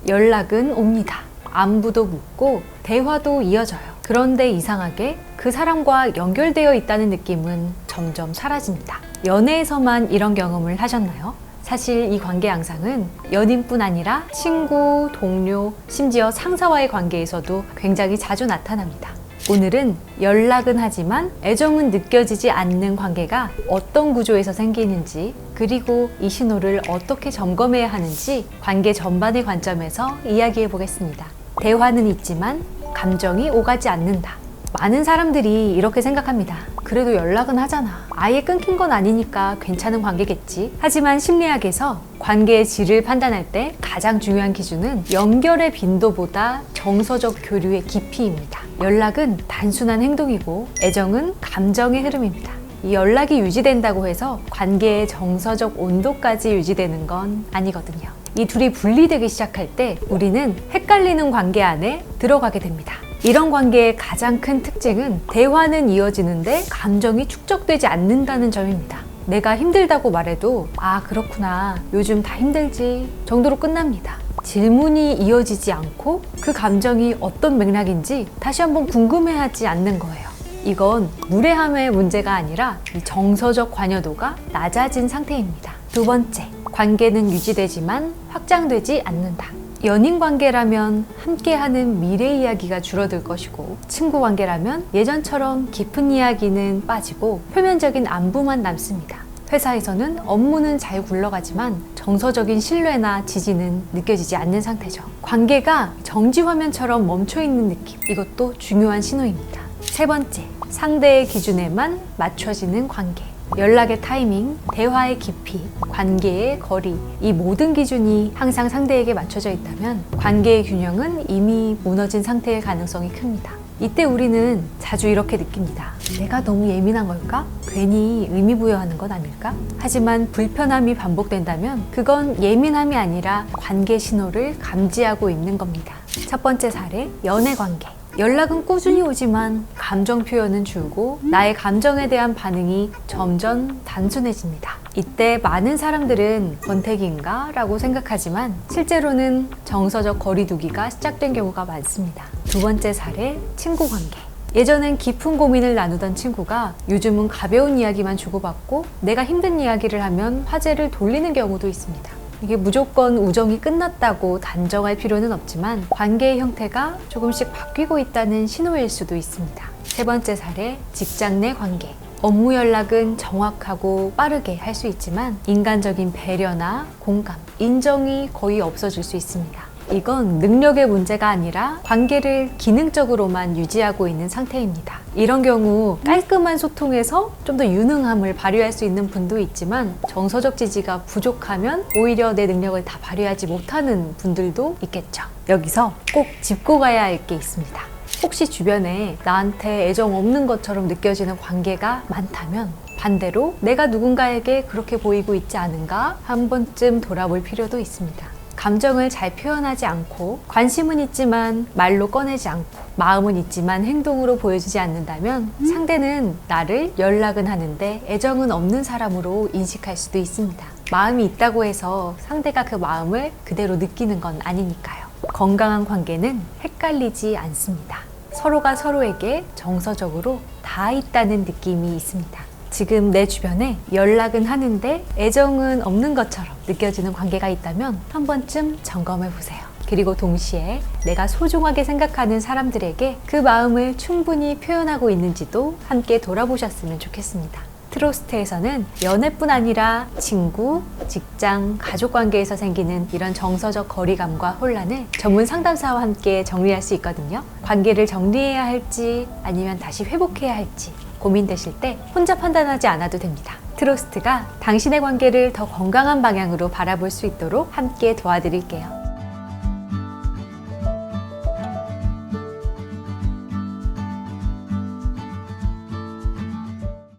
연락은 옵니다. 안부도 묻고 대화도 이어져요. 그런데 이상하게 그 사람과 연결되어 있다는 느낌은 점점 사라집니다. 연애에서만 이런 경험을 하셨나요? 사실 이 관계 양상은 연인뿐 아니라 친구, 동료, 심지어 상사와의 관계에서도 굉장히 자주 나타납니다. 오늘은 연락은 하지만 애정은 느껴지지 않는 관계가 어떤 구조에서 생기는지, 그리고 이 신호를 어떻게 점검해야 하는지 관계 전반의 관점에서 이야기해 보겠습니다. 대화는 있지만 감정이 오가지 않는다. 많은 사람들이 이렇게 생각합니다. 그래도 연락은 하잖아. 아예 끊긴 건 아니니까 괜찮은 관계겠지. 하지만 심리학에서 관계의 질을 판단할 때 가장 중요한 기준은 연결의 빈도보다 정서적 교류의 깊이입니다. 연락은 단순한 행동이고 애정은 감정의 흐름입니다. 이 연락이 유지된다고 해서 관계의 정서적 온도까지 유지되는 건 아니거든요. 이 둘이 분리되기 시작할 때 우리는 헷갈리는 관계 안에 들어가게 됩니다. 이런 관계의 가장 큰 특징은 대화는 이어지는데 감정이 축적되지 않는다는 점입니다. 내가 힘들다고 말해도 아 그렇구나 요즘 다 힘들지 정도로 끝납니다. 질문이 이어지지 않고 그 감정이 어떤 맥락인지 다시 한번 궁금해하지 않는 거예요. 이건 무례함의 문제가 아니라 이 정서적 관여도가 낮아진 상태입니다. 두 번째, 관계는 유지되지만 확장되지 않는다. 연인 관계라면 함께하는 미래 이야기가 줄어들 것이고, 친구 관계라면 예전처럼 깊은 이야기는 빠지고 표면적인 안부만 남습니다. 회사에서는 업무는 잘 굴러가지만 정서적인 신뢰나 지지는 느껴지지 않는 상태죠. 관계가 정지 화면처럼 멈춰있는 느낌, 이것도 중요한 신호입니다. 세 번째, 상대의 기준에만 맞춰지는 관계. 연락의 타이밍, 대화의 깊이, 관계의 거리, 이 모든 기준이 항상 상대에게 맞춰져 있다면 관계의 균형은 이미 무너진 상태일 가능성이 큽니다. 이때 우리는 자주 이렇게 느낍니다. 내가 너무 예민한 걸까? 괜히 의미 부여하는 건 아닐까? 하지만 불편함이 반복된다면 그건 예민함이 아니라 관계 신호를 감지하고 있는 겁니다. 첫 번째 사례, 연애 관계. 연락은 꾸준히 오지만 감정 표현은 줄고 나의 감정에 대한 반응이 점점 단순해집니다. 이때 많은 사람들은 권태기인가? 라고 생각하지만 실제로는 정서적 거리두기가 시작된 경우가 많습니다. 두 번째 사례, 친구 관계. 예전엔 깊은 고민을 나누던 친구가 요즘은 가벼운 이야기만 주고받고 내가 힘든 이야기를 하면 화제를 돌리는 경우도 있습니다. 이게 무조건 우정이 끝났다고 단정할 필요는 없지만 관계의 형태가 조금씩 바뀌고 있다는 신호일 수도 있습니다. 세 번째 사례, 직장 내 관계. 업무 연락은 정확하고 빠르게 할 수 있지만 인간적인 배려나 공감, 인정이 거의 없어질 수 있습니다. 이건 능력의 문제가 아니라 관계를 기능적으로만 유지하고 있는 상태입니다. 이런 경우 깔끔한 소통에서 좀 더 유능함을 발휘할 수 있는 분도 있지만 정서적 지지가 부족하면 오히려 내 능력을 다 발휘하지 못하는 분들도 있겠죠. 여기서 꼭 짚고 가야 할 게 있습니다. 혹시 주변에 나한테 애정 없는 것처럼 느껴지는 관계가 많다면 반대로 내가 누군가에게 그렇게 보이고 있지 않은가 한 번쯤 돌아볼 필요도 있습니다. 감정을 잘 표현하지 않고 관심은 있지만 말로 꺼내지 않고 마음은 있지만 행동으로 보여주지 않는다면 상대는 나를 연락은 하는데 애정은 없는 사람으로 인식할 수도 있습니다. 마음이 있다고 해서 상대가 그 마음을 그대로 느끼는 건 아니니까요. 건강한 관계는 헷갈리지 않습니다. 서로가 서로에게 정서적으로 다 있다는 느낌이 있습니다. 지금 내 주변에 연락은 하는데 애정은 없는 것처럼 느껴지는 관계가 있다면 한 번쯤 점검해 보세요. 그리고 동시에 내가 소중하게 생각하는 사람들에게 그 마음을 충분히 표현하고 있는지도 함께 돌아보셨으면 좋겠습니다. 트러스트에서는 연애뿐 아니라 친구, 직장, 가족 관계에서 생기는 이런 정서적 거리감과 혼란을 전문 상담사와 함께 정리할 수 있거든요. 관계를 정리해야 할지 아니면 다시 회복해야 할지 고민되실 때 혼자 판단하지 않아도 됩니다. 트러스트가 당신의 관계를 더 건강한 방향으로 바라볼 수 있도록 함께 도와드릴게요.